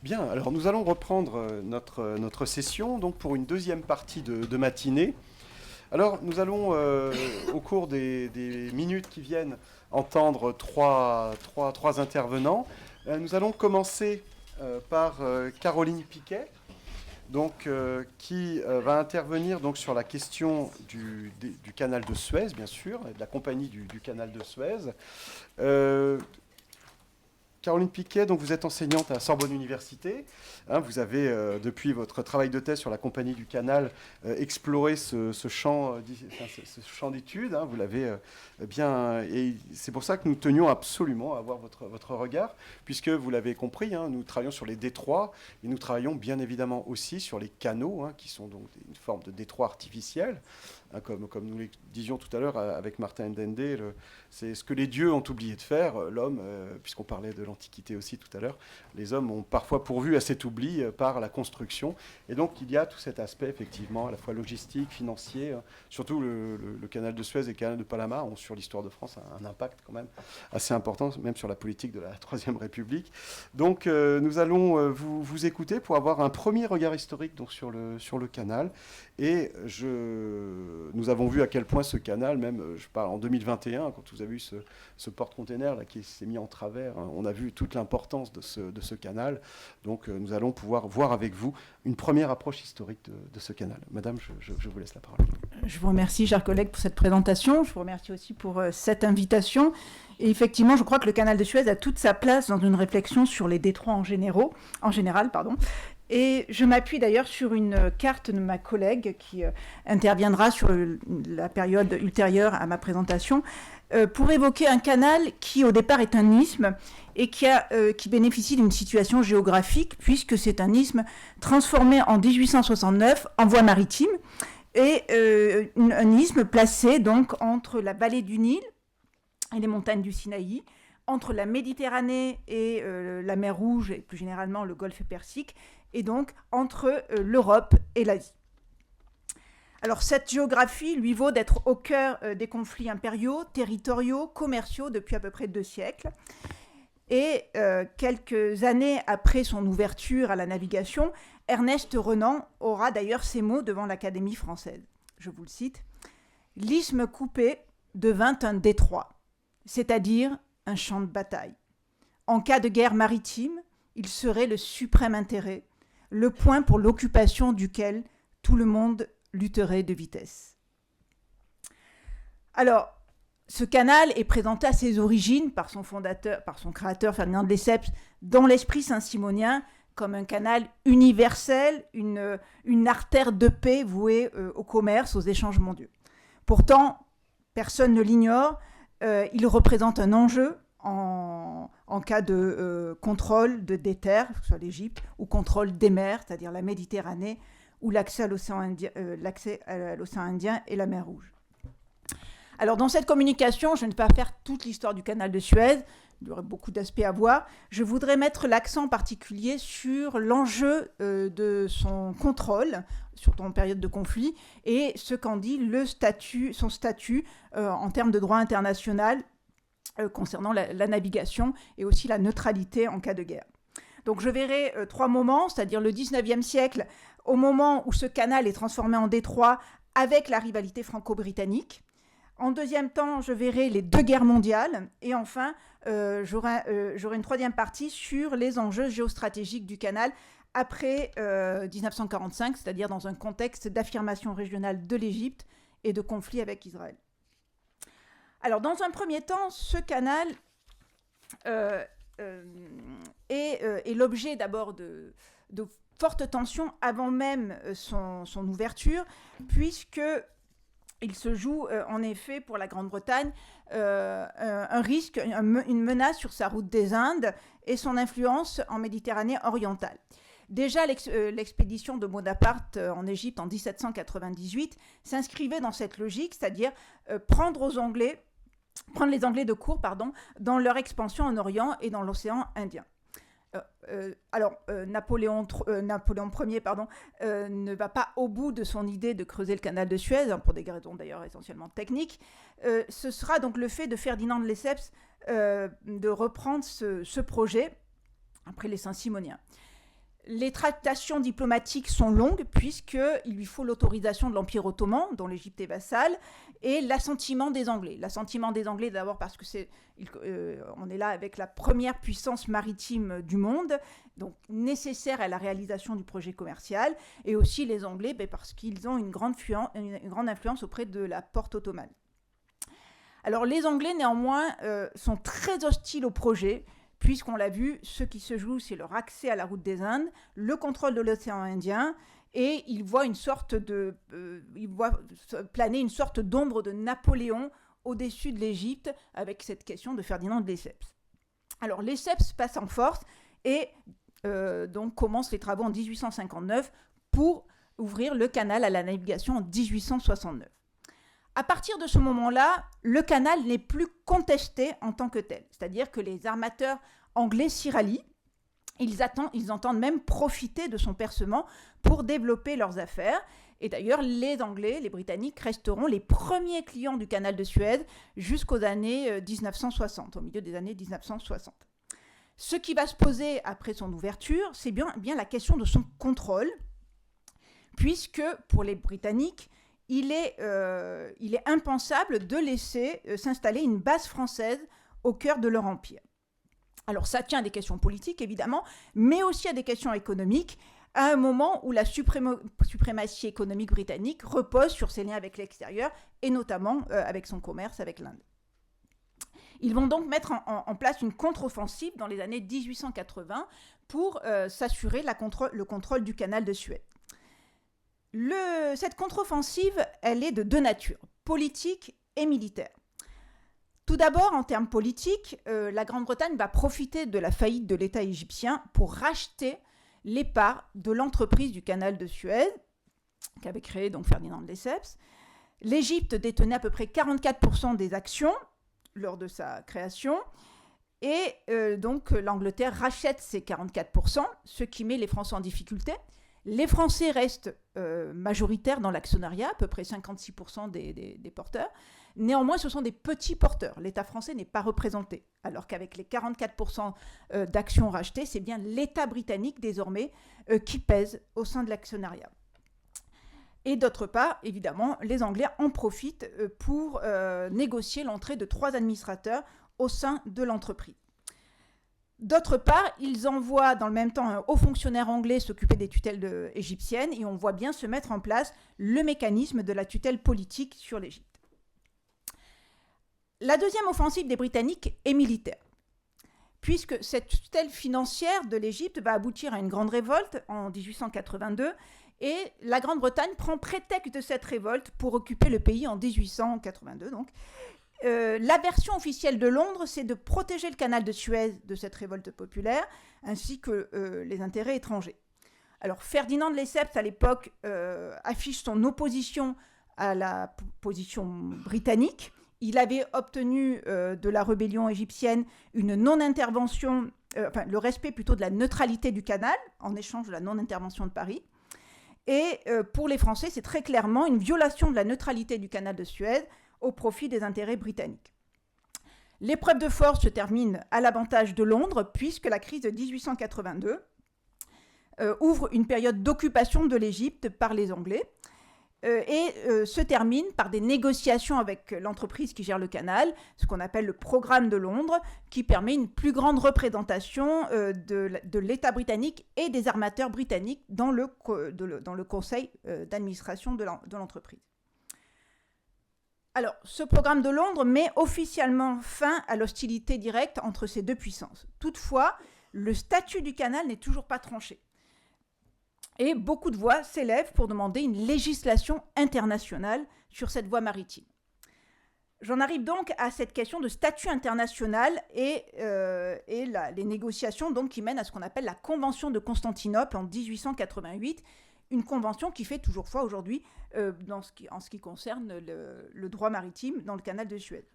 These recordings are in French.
Bien, alors nous allons reprendre notre session donc pour une deuxième partie de matinée. Alors nous allons au cours des minutes qui viennent entendre trois intervenants. Nous allons commencer par Caroline Piquet, donc, qui va intervenir donc, sur la question du canal de Suez, bien sûr, et de la compagnie du canal de Suez. Caroline Piquet, donc vous êtes enseignante à Sorbonne Université. Vous avez, depuis votre travail de thèse sur la compagnie du canal, exploré ce champ d'études. Vous l'avez bien... Et c'est pour ça que nous tenions absolument à avoir votre regard, puisque vous l'avez compris, nous travaillons sur les détroits, et nous travaillons bien évidemment aussi sur les canaux, qui sont donc une forme de détroit artificiel. Comme nous le disions tout à l'heure avec Martin Ndende, c'est ce que les dieux ont oublié de faire, l'homme, puisqu'on parlait de l'Antiquité aussi tout à l'heure, les hommes ont parfois pourvu à cet oubli par la construction. Et donc il y a tout cet aspect effectivement, à la fois logistique, financier, surtout le canal de Suez et le canal de Panama ont sur l'histoire de France un impact quand même assez important, même sur la politique de la Troisième République. Donc nous allons vous écouter pour avoir un premier regard historique donc, sur le canal. Et nous avons vu à quel point ce canal, même je parle en 2021, quand vous avez vu ce porte-container qui s'est mis en travers, on a vu toute l'importance de ce canal. Donc nous allons pouvoir voir avec vous une première approche historique de ce canal. Madame, je vous laisse la parole. Je vous remercie, chers collègues, pour cette présentation. Je vous remercie aussi pour cette invitation. Et effectivement, je crois que le canal de Suez a toute sa place dans une réflexion sur les détroits en général. Et je m'appuie d'ailleurs sur une carte de ma collègue qui interviendra sur la période ultérieure à ma présentation pour évoquer un canal qui au départ est un isthme et qui bénéficie d'une situation géographique puisque c'est un isthme transformé en 1869 en voie maritime et un isthme placé donc entre la vallée du Nil et les montagnes du Sinaï, entre la Méditerranée et la mer Rouge et plus généralement le golfe Persique, et donc entre l'Europe et l'Asie. Alors cette géographie lui vaut d'être au cœur des conflits impériaux, territoriaux, commerciaux depuis à peu près 2 siècles. Et quelques années après son ouverture à la navigation, Ernest Renan aura d'ailleurs ces mots devant l'Académie française. Je vous le cite. « L'isthme coupé devint un détroit, c'est-à-dire un champ de bataille. En cas de guerre maritime, il serait le suprême intérêt, le point pour l'occupation duquel tout le monde lutterait de vitesse. » Alors, ce canal est présenté à ses origines par son fondateur, par son créateur Ferdinand de Lesseps, dans l'esprit saint-simonien, comme un canal universel, une artère de paix vouée au commerce, aux échanges mondiaux. Pourtant, personne ne l'ignore, il représente un enjeu en cas de contrôle des terres, que ce soit l'Égypte, ou contrôle des mers, c'est-à-dire la Méditerranée, ou l'accès à l'océan Indien et la mer Rouge. Alors, dans cette communication, je ne vais pas faire toute l'histoire du canal de Suez, il y aurait beaucoup d'aspects à voir. Je voudrais mettre l'accent en particulier sur l'enjeu de son contrôle, surtout en période de conflit, et ce qu'en dit son statut en termes de droit international concernant la navigation et aussi la neutralité en cas de guerre. Donc je verrai 3 moments, c'est-à-dire le 19e siècle, au moment où ce canal est transformé en détroit avec la rivalité franco-britannique. En deuxième temps, je verrai les 2 guerres mondiales. Et enfin, j'aurai une 3e partie sur les enjeux géostratégiques du canal après 1945, c'est-à-dire dans un contexte d'affirmation régionale de l'Égypte et de conflit avec Israël. Alors, dans un premier temps, ce canal est l'objet d'abord de fortes tensions avant même son ouverture, puisqu'il se joue en effet pour la Grande-Bretagne un risque, une menace sur sa route des Indes et son influence en Méditerranée orientale. Déjà, l'expédition de Bonaparte en Égypte en 1798 s'inscrivait dans cette logique, c'est-à-dire prendre les Anglais de court dans leur expansion en Orient et dans l'océan Indien. Napoléon Ier ne va pas au bout de son idée de creuser le canal de Suez, pour des raisons d'ailleurs essentiellement techniques. Ce sera donc le fait de Ferdinand de Lesseps de reprendre ce projet après les Saint-Simoniens. Les tractations diplomatiques sont longues puisqu'il lui faut l'autorisation de l'Empire ottoman, dont l'Égypte est vassale, et l'assentiment des Anglais. L'assentiment des Anglais d'abord parce que on est là avec la première puissance maritime du monde, donc nécessaire à la réalisation du projet commercial, et aussi les Anglais parce qu'ils ont une grande influence auprès de la porte ottomane. Alors les Anglais néanmoins sont très hostiles au projet, puisqu'on l'a vu, ce qui se joue, c'est leur accès à la route des Indes, le contrôle de l'océan Indien, et ils voient planer une sorte d'ombre de Napoléon au-dessus de l'Égypte, avec cette question de Ferdinand de Lesseps. Alors Lesseps passe en force, et donc commence les travaux en 1859 pour ouvrir le canal à la navigation en 1869. À partir de ce moment-là, le canal n'est plus contesté en tant que tel. C'est-à-dire que les armateurs anglais s'y rallient. Ils entendent même profiter de son percement pour développer leurs affaires. Et d'ailleurs, les Anglais, les Britanniques, resteront les premiers clients du canal de Suez jusqu'aux années 1960, au milieu des années 1960. Ce qui va se poser après son ouverture, c'est bien la question de son contrôle, puisque pour les Britanniques, il est impensable de laisser s'installer une base française au cœur de leur empire. Alors ça tient à des questions politiques, évidemment, mais aussi à des questions économiques, à un moment où la suprématie économique britannique repose sur ses liens avec l'extérieur, et notamment avec son commerce avec l'Inde. Ils vont donc mettre en place une contre-offensive dans les années 1880 pour s'assurer le contrôle du canal de Suez. Cette contre-offensive, elle est de deux natures, politique et militaire. Tout d'abord, en termes politiques, la Grande-Bretagne va profiter de la faillite de l'État égyptien pour racheter les parts de l'entreprise du canal de Suez, qu'avait créé donc Ferdinand de Lesseps. L'Égypte détenait à peu près 44% des actions lors de sa création, et donc l'Angleterre rachète ces 44%, ce qui met les Français en difficulté. Les Français restent majoritaires dans l'actionnariat, à peu près 56% des porteurs. Néanmoins, ce sont des petits porteurs. L'État français n'est pas représenté. Alors qu'avec les 44% d'actions rachetées, c'est bien l'État britannique, désormais, qui pèse au sein de l'actionnariat. Et d'autre part, évidemment, les Anglais en profitent pour négocier l'entrée de 3 administrateurs au sein de l'entreprise. D'autre part, ils envoient dans le même temps un haut fonctionnaire anglais s'occuper des tutelles égyptiennes, et on voit bien se mettre en place le mécanisme de la tutelle politique sur l'Égypte. La deuxième offensive des Britanniques est militaire, puisque cette tutelle financière de l'Égypte va aboutir à une grande révolte en 1882, et la Grande-Bretagne prend prétexte de cette révolte pour occuper le pays en 1882, donc. La version officielle de Londres, c'est de protéger le canal de Suez de cette révolte populaire, ainsi que les intérêts étrangers. Alors Ferdinand de Lesseps, à l'époque, affiche son opposition à la position britannique. Il avait obtenu de la rébellion égyptienne une non-intervention, le respect plutôt de la neutralité du canal, en échange de la non-intervention de Paris. Et pour les Français, c'est très clairement une violation de la neutralité du canal de Suez au profit des intérêts britanniques. L'épreuve de force se termine à l'avantage de Londres, puisque la crise de 1882 ouvre une période d'occupation de l'Égypte par les Anglais, et se termine par des négociations avec l'entreprise qui gère le canal, ce qu'on appelle le programme de Londres, qui permet une plus grande représentation de l'État britannique et des armateurs britanniques dans le conseil d'administration de l'entreprise. Alors, ce programme de Londres met officiellement fin à l'hostilité directe entre ces deux puissances. Toutefois, le statut du canal n'est toujours pas tranché. Et beaucoup de voix s'élèvent pour demander une législation internationale sur cette voie maritime. J'en arrive donc à cette question de statut international et les négociations donc, qui mènent à ce qu'on appelle la Convention de Constantinople en 1888, une convention qui fait toujours foi aujourd'hui en ce qui concerne le droit maritime dans le canal de Suez.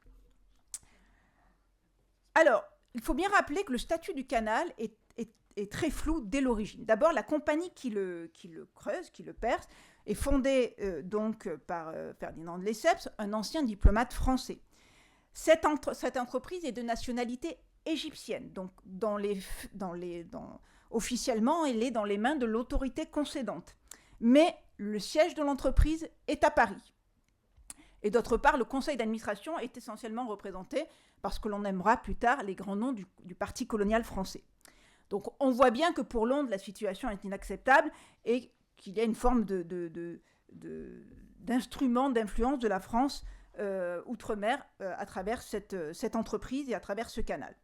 Alors, il faut bien rappeler que le statut du canal est très flou dès l'origine. D'abord, la compagnie qui le creuse, qui le perce, est fondée par Ferdinand de Lesseps, un ancien diplomate français. Cette entreprise est de nationalité égyptienne. Donc, Officiellement, elle est dans les mains de l'autorité concédante. Mais le siège de l'entreprise est à Paris. Et d'autre part, le conseil d'administration est essentiellement représenté par ce que l'on aimera plus tard les grands noms du parti colonial français. Donc on voit bien que pour Londres, la situation est inacceptable et qu'il y a une forme d'instrument d'influence de la France outre-mer à travers cette entreprise et à travers ce canal.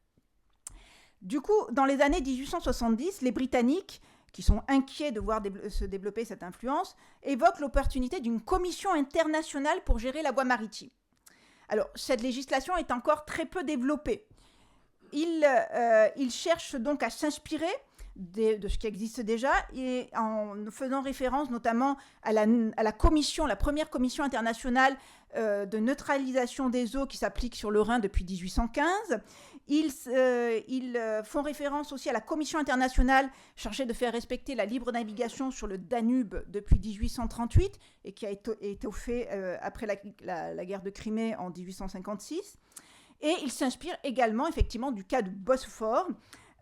Du coup, dans les années 1870, les Britanniques, qui sont inquiets de voir se développer cette influence, évoquent l'opportunité d'une commission internationale pour gérer la voie maritime. Alors, cette législation est encore très peu développée. Ils cherchent donc à s'inspirer de ce qui existe déjà, et en faisant référence notamment à la première commission internationale de neutralisation des eaux qui s'applique sur le Rhin depuis 1815. Ils font référence aussi à la commission internationale chargée de faire respecter la libre navigation sur le Danube depuis 1838 et qui a été étoffée après la guerre de Crimée en 1856. Et ils s'inspirent également effectivement du cas du Bosphore,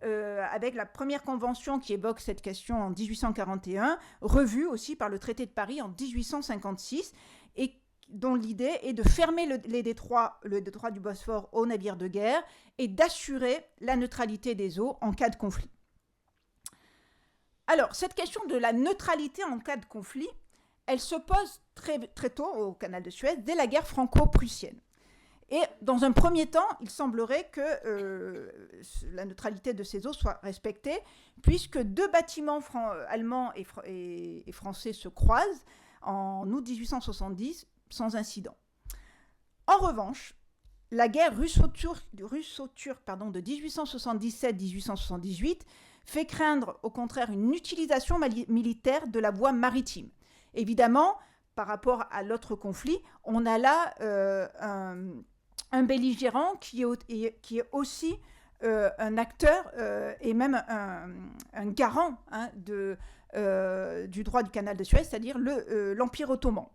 avec la première convention qui évoque cette question en 1841, revue aussi par le traité de Paris en 1856, et dont l'idée est de fermer le détroit du Bosphore aux navires de guerre et d'assurer la neutralité des eaux en cas de conflit. Alors, cette question de la neutralité en cas de conflit, elle se pose très, très tôt au canal de Suez, dès la guerre franco-prussienne. Et dans un premier temps, il semblerait que la neutralité de ces eaux soit respectée, puisque deux bâtiments allemands et français se croisent en août 1870 sans incident. En revanche, la guerre russo-turque de 1877-1878 fait craindre au contraire une utilisation militaire de la voie maritime. Évidemment, par rapport à l'autre conflit, on a là un belligérant qui est aussi un acteur et même un garant du droit du canal de Suez, c'est-à-dire l'Empire ottoman.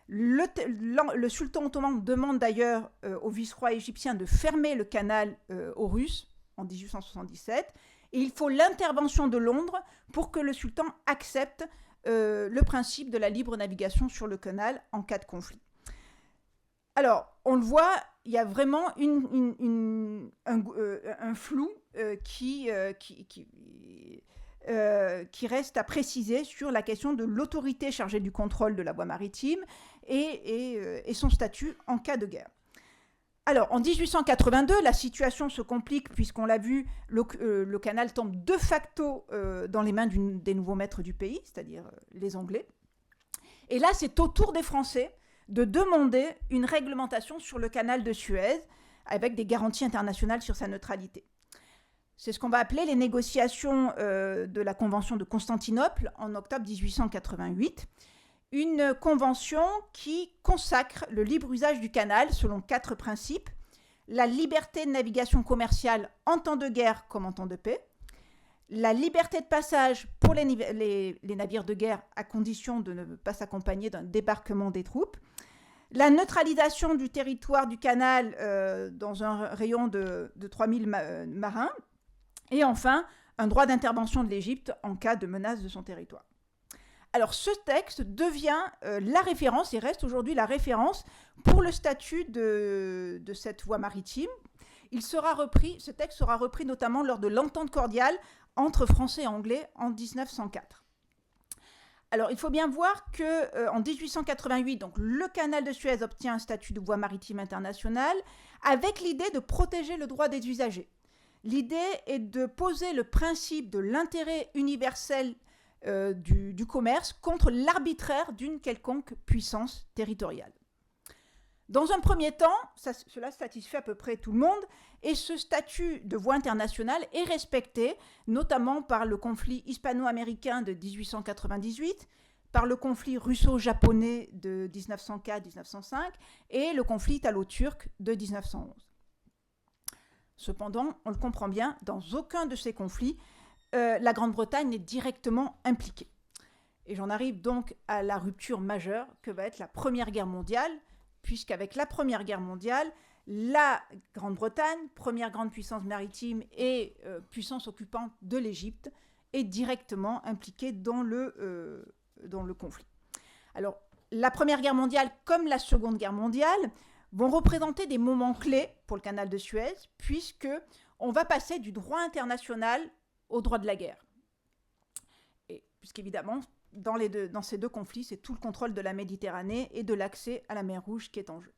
Le sultan ottoman demande d'ailleurs au vice-roi égyptien de fermer le canal aux Russes en 1877, et il faut l'intervention de Londres pour que le sultan accepte le principe de la libre navigation sur le canal en cas de conflit. Alors, on le voit, il y a vraiment un flou qui reste à préciser sur la question de l'autorité chargée du contrôle de la voie maritime et son statut en cas de guerre. Alors, en 1882, la situation se complique puisqu'on l'a vu, le canal tombe de facto dans les mains des nouveaux maîtres du pays, c'est-à-dire les Anglais. Et là, c'est au tour des Français de demander une réglementation sur le canal de Suez avec des garanties internationales sur sa neutralité. C'est ce qu'on va appeler les négociations de la Convention de Constantinople en octobre 1888. Une convention qui consacre le libre usage du canal selon 4 principes: la liberté de navigation commerciale en temps de guerre comme en temps de paix, la liberté de passage pour les navires de guerre à condition de ne pas s'accompagner d'un débarquement des troupes, la neutralisation du territoire du canal dans un rayon de 3000 marins, et enfin un droit d'intervention de l'Égypte en cas de menace de son territoire. Alors ce texte devient la référence et reste aujourd'hui la référence pour le statut de cette voie maritime. Ce texte sera repris notamment lors de l'entente cordiale entre Français et Anglais en 1904. Alors il faut bien voir qu'en 1888, donc, le canal de Suez obtient un statut de voie maritime internationale avec l'idée de protéger le droit des usagers. L'idée est de poser le principe de l'intérêt universel du commerce contre l'arbitraire d'une quelconque puissance territoriale. Dans un premier temps, cela satisfait à peu près tout le monde, et ce statut de voie internationale est respecté, notamment par le conflit hispano-américain de 1898, par le conflit russo-japonais de 1904-1905 et le conflit italo-turc de 1911. Cependant, on le comprend bien, dans aucun de ces conflits, la Grande-Bretagne n'est directement impliquée. Et j'en arrive donc à la rupture majeure que va être la Première Guerre mondiale, puisqu'avec la Première Guerre mondiale, la Grande-Bretagne, première grande puissance maritime et puissance occupante de l'Égypte, est directement impliquée dans le conflit. Alors, la Première Guerre mondiale comme la Seconde Guerre mondiale vont représenter des moments clés pour le canal de Suez, puisque on va passer du droit international au droit de la guerre. Et puisqu'évidemment, dans ces deux conflits, c'est tout le contrôle de la Méditerranée et de l'accès à la mer Rouge qui est en jeu.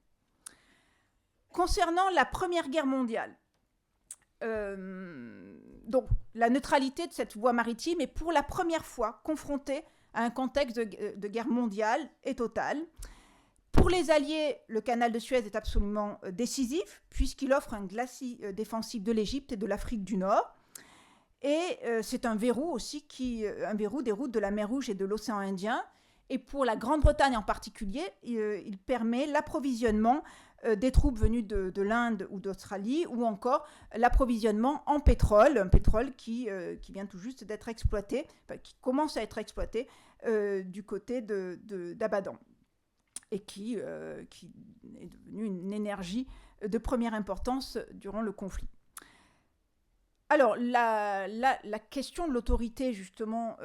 Concernant la Première Guerre mondiale, donc la neutralité de cette voie maritime est pour la première fois confrontée à un contexte de guerre mondiale et totale. Pour les Alliés, le canal de Suez est absolument décisif, puisqu'il offre un glacis défensif de l'Égypte et de l'Afrique du Nord. Et c'est un verrou aussi, un verrou des routes de la mer Rouge et de l'océan Indien. Et pour la Grande-Bretagne en particulier, il permet l'approvisionnement des troupes venues de l'Inde ou d'Australie, ou encore l'approvisionnement en pétrole, un pétrole qui vient tout juste d'être exploité, qui commence à être exploité du côté d'Abadan, et qui est devenu une énergie de première importance durant le conflit. Alors, la question de l'autorité, justement,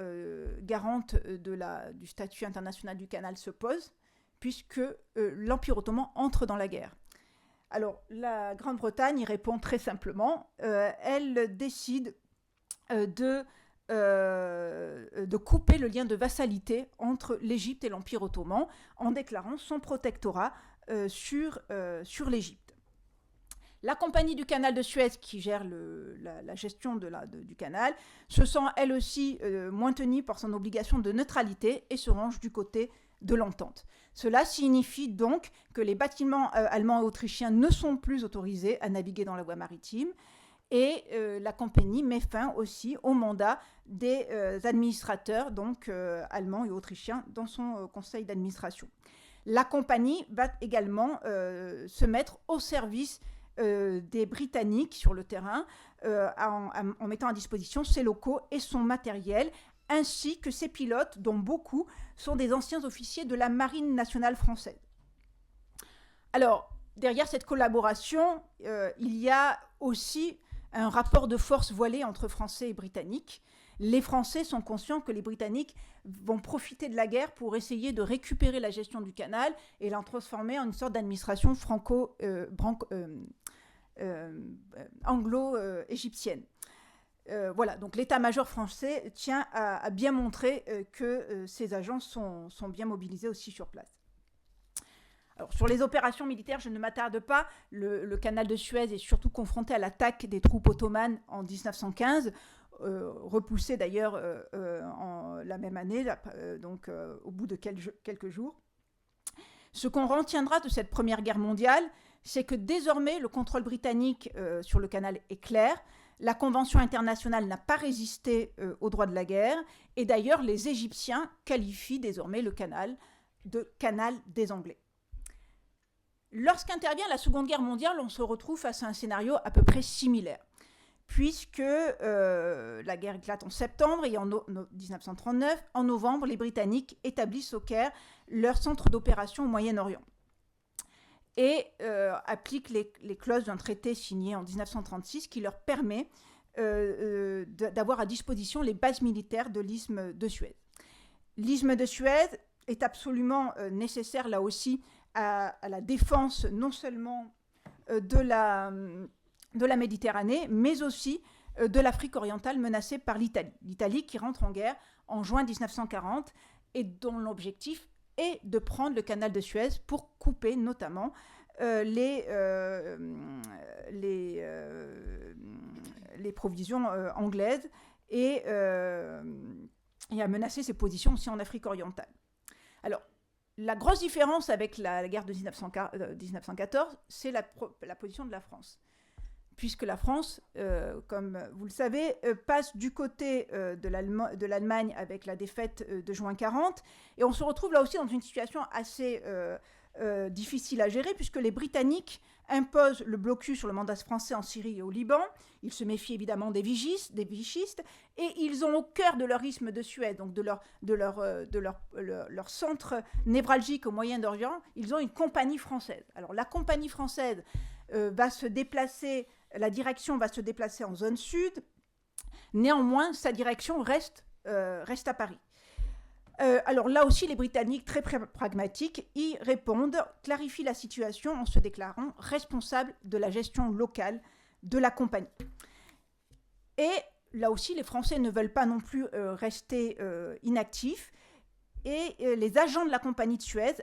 garante du statut international du canal se pose, puisque l'Empire ottoman entre dans la guerre. Alors, la Grande-Bretagne y répond très simplement. Elle décide de couper le lien de vassalité entre l'Égypte et l'Empire ottoman en déclarant son protectorat sur l'Égypte. La compagnie du canal de Suez, qui gère la gestion du canal, se sent elle aussi moins tenue par son obligation de neutralité et se range du côté de l'entente. Cela signifie donc que les bâtiments allemands et autrichiens ne sont plus autorisés à naviguer dans la voie maritime. Et la compagnie met fin aussi au mandat des administrateurs, donc allemands et autrichiens, dans son conseil d'administration. La compagnie va également se mettre au service des Britanniques sur le terrain, en mettant à disposition ses locaux et son matériel, ainsi que ses pilotes, dont beaucoup sont des anciens officiers de la Marine nationale française. Alors, derrière cette collaboration, il y a aussi un rapport de force voilé entre Français et Britanniques. Les Français sont conscients que les Britanniques vont profiter de la guerre pour essayer de récupérer la gestion du canal et la transformer en une sorte d'administration anglo-égyptienne. Voilà, donc l'état-major français tient à bien montrer que ses agents sont bien mobilisés aussi sur place. Alors, sur les opérations militaires, je ne m'attarde pas. Le canal de Suez est surtout confronté à l'attaque des troupes ottomanes en 1915, repoussée d'ailleurs la même année, au bout de quelques jours. Ce qu'on retiendra de cette Première Guerre mondiale, c'est que désormais le contrôle britannique sur le canal est clair. La Convention internationale n'a pas résisté au droit de la guerre. Et d'ailleurs, les Égyptiens qualifient désormais le canal de canal des Anglais. Lorsqu'intervient la Seconde Guerre mondiale, on se retrouve face à un scénario à peu près similaire, puisque la guerre éclate en septembre et en 1939, en novembre, les Britanniques établissent au Caire leur centre d'opération au Moyen-Orient et appliquent les clauses d'un traité signé en 1936 qui leur permet d'avoir à disposition les bases militaires de l'isthme de Suez. L'isthme de Suez est absolument nécessaire là aussi à la défense non seulement de la Méditerranée, mais aussi de l'Afrique orientale menacée par l'Italie. L'Italie qui rentre en guerre en juin 1940 et dont l'objectif est de prendre le canal de Suez pour couper notamment les provisions anglaises et à menacer ses positions aussi en Afrique orientale. Alors, la grosse différence avec la guerre de 1914, c'est la position de la France. Puisque la France, comme vous le savez, passe du côté de l'Allemagne avec la défaite de juin 40. Et on se retrouve là aussi dans une situation assez difficile à gérer, puisque les Britanniques imposent le blocus sur le mandat français en Syrie et au Liban. Ils se méfient évidemment des vichistes, et ils ont au cœur de leur isthme de Suez, donc de leur centre névralgique au Moyen-Orient, ils ont une compagnie française. Alors la compagnie française va se déplacer, la direction va se déplacer en zone sud. Néanmoins, sa direction reste à Paris. Alors là aussi, les Britanniques, très pragmatiques, y répondent, clarifient la situation en se déclarant responsables de la gestion locale de la compagnie. Et là aussi, les Français ne veulent pas non plus rester inactifs. Et les agents de la compagnie de Suez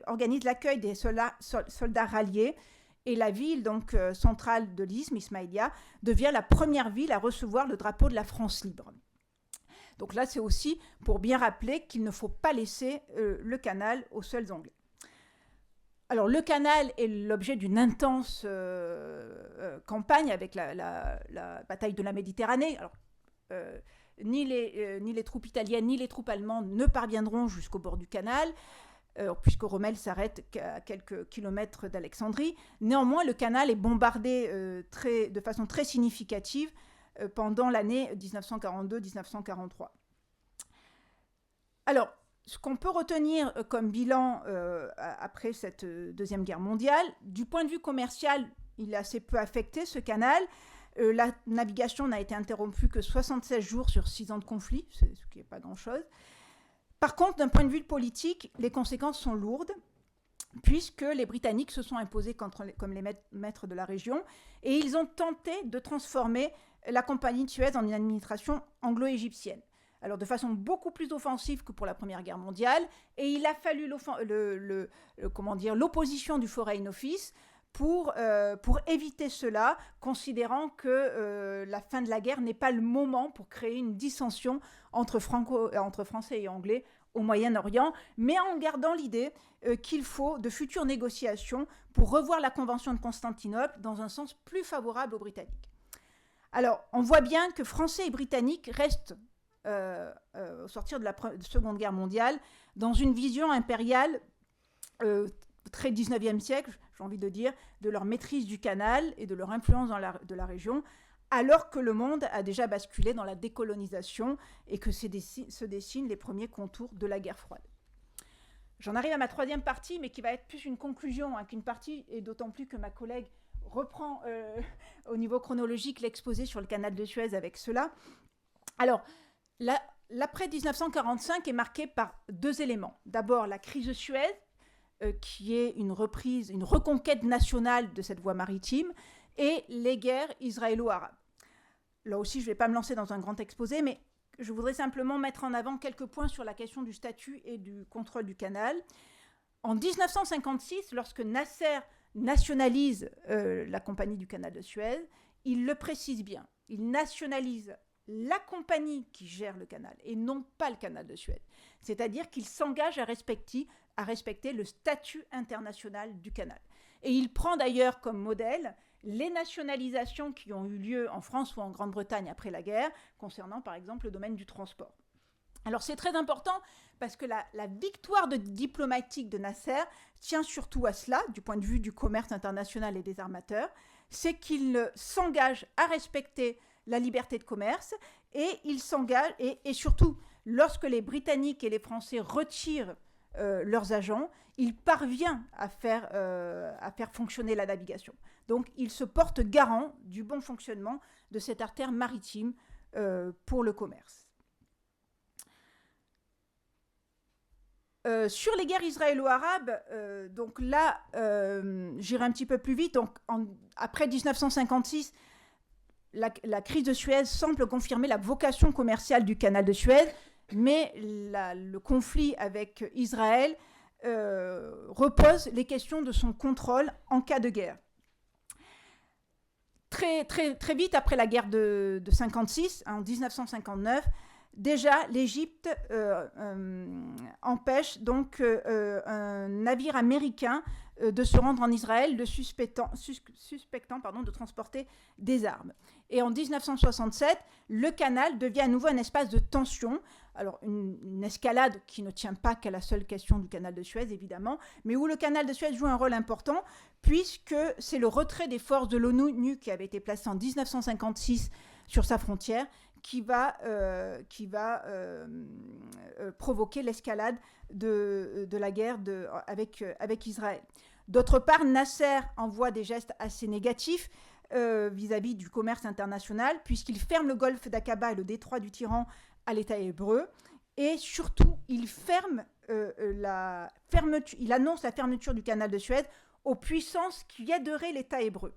organisent l'accueil des soldats ralliés. Et la ville donc, centrale de l'isthme, Ismaïlia, devient la première ville à recevoir le drapeau de la France libre. Donc là, c'est aussi pour bien rappeler qu'il ne faut pas laisser le canal aux seuls Anglais. Alors, le canal est l'objet d'une intense campagne avec la bataille de la Méditerranée. Alors, ni les troupes italiennes ni les troupes allemandes ne parviendront jusqu'au bord du canal, puisque Rommel s'arrête à quelques kilomètres d'Alexandrie. Néanmoins, le canal est bombardé de façon très significative pendant l'année 1942-1943. Alors, ce qu'on peut retenir comme bilan après cette Deuxième Guerre mondiale, du point de vue commercial, il est assez peu affecté, ce canal. La navigation n'a été interrompue que 76 jours sur 6 ans de conflit, ce qui n'est pas grand-chose. Par contre, d'un point de vue politique, les conséquences sont lourdes, puisque les Britanniques se sont imposés comme les maîtres de la région, et ils ont tenté de transformer la compagnie de Suez en une administration anglo-égyptienne. Alors de façon beaucoup plus offensive que pour la Première Guerre mondiale, et il a fallu l'opposition du Foreign Office pour éviter cela, considérant que la fin de la guerre n'est pas le moment pour créer une dissension entre Français et Anglais au Moyen-Orient, mais en gardant l'idée qu'il faut de futures négociations pour revoir la Convention de Constantinople dans un sens plus favorable aux Britanniques. Alors, on voit bien que Français et Britanniques restent, au sortir de la Seconde Guerre mondiale, dans une vision impériale très 19e siècle, j'ai envie de dire, de leur maîtrise du canal et de leur influence de la région, alors que le monde a déjà basculé dans la décolonisation et que se dessinent les premiers contours de la guerre froide. J'en arrive à ma troisième partie, mais qui va être plus une conclusion qu'une partie, et d'autant plus que ma collègue reprend au niveau chronologique l'exposé sur le canal de Suez avec cela. Alors, l'après 1945 est marqué par deux éléments. D'abord, la crise de Suez, qui est une reconquête nationale de cette voie maritime, et les guerres israélo-arabes. Là aussi, je ne vais pas me lancer dans un grand exposé, mais je voudrais simplement mettre en avant quelques points sur la question du statut et du contrôle du canal. En 1956, lorsque Nasser nationalise la compagnie du canal de Suez, il le précise bien. Il nationalise la compagnie qui gère le canal et non pas le canal de Suez. C'est-à-dire qu'il s'engage à respecter le statut international du canal. Et il prend d'ailleurs comme modèle les nationalisations qui ont eu lieu en France ou en Grande-Bretagne après la guerre, concernant par exemple le domaine du transport. Alors c'est très important parce que la victoire diplomatique de Nasser tient surtout à cela, du point de vue du commerce international et des armateurs, c'est qu'il s'engage à respecter la liberté de commerce et il s'engage, et surtout lorsque les Britanniques et les Français retirent leurs agents, il parvient à faire fonctionner la navigation. Donc il se porte garant du bon fonctionnement de cette artère maritime pour le commerce. Sur les guerres israélo-arabes, donc là, j'irai un petit peu plus vite. Donc, après 1956, la crise de Suez semble confirmer la vocation commerciale du canal de Suez, mais le conflit avec Israël repose les questions de son contrôle en cas de guerre. Très, très, très vite après la guerre de 1956, en 1959, déjà, l'Égypte empêche donc un navire américain de se rendre en Israël, suspectant de transporter des armes. Et en 1967, le canal devient à nouveau un espace de tension. Alors, une escalade qui ne tient pas qu'à la seule question du canal de Suez, évidemment, mais où le canal de Suez joue un rôle important, puisque c'est le retrait des forces de l'ONU qui avait été placé en 1956 sur sa frontière qui va provoquer l'escalade de la guerre avec Israël. D'autre part, Nasser envoie des gestes assez négatifs. vis-à-vis du commerce international, puisqu'il ferme le golfe d'Aqaba et le détroit du Tyran à l'État hébreu. Et surtout, il annonce la fermeture du canal de Suez aux puissances qui aideraient l'État hébreu.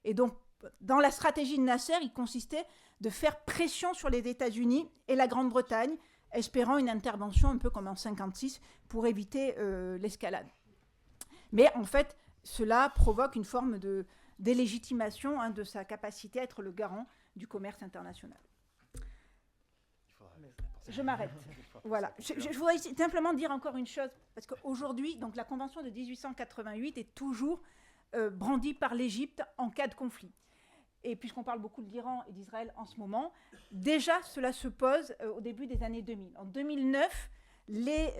Et donc, dans la stratégie de Nasser, il consistait de faire pression sur les États-Unis et la Grande-Bretagne, espérant une intervention un peu comme en 1956 pour éviter l'escalade. Mais en fait, cela provoque une forme de délégitimation de sa capacité à être le garant du commerce international. Je m'arrête. Voilà. Je voudrais simplement dire encore une chose, parce qu'aujourd'hui, donc la Convention de 1888 est toujours brandie par l'Égypte en cas de conflit. Et puisqu'on parle beaucoup de l'Iran et d'Israël en ce moment, déjà cela se pose au début des années 2000. En 2009, les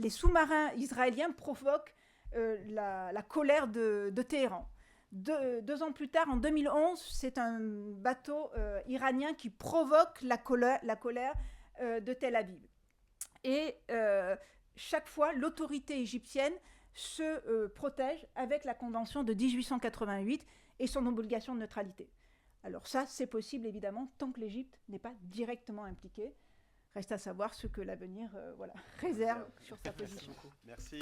sous-marins israéliens provoquent la colère de Téhéran. Deux ans plus tard, en 2011, c'est un bateau iranien qui provoque la colère de Tel Aviv. Et chaque fois, l'autorité égyptienne se protège avec la Convention de 1888 et son obligation de neutralité. Alors ça, c'est possible évidemment tant que l'Égypte n'est pas directement impliquée. Reste à savoir ce que l'avenir réserve sur sa position. Merci.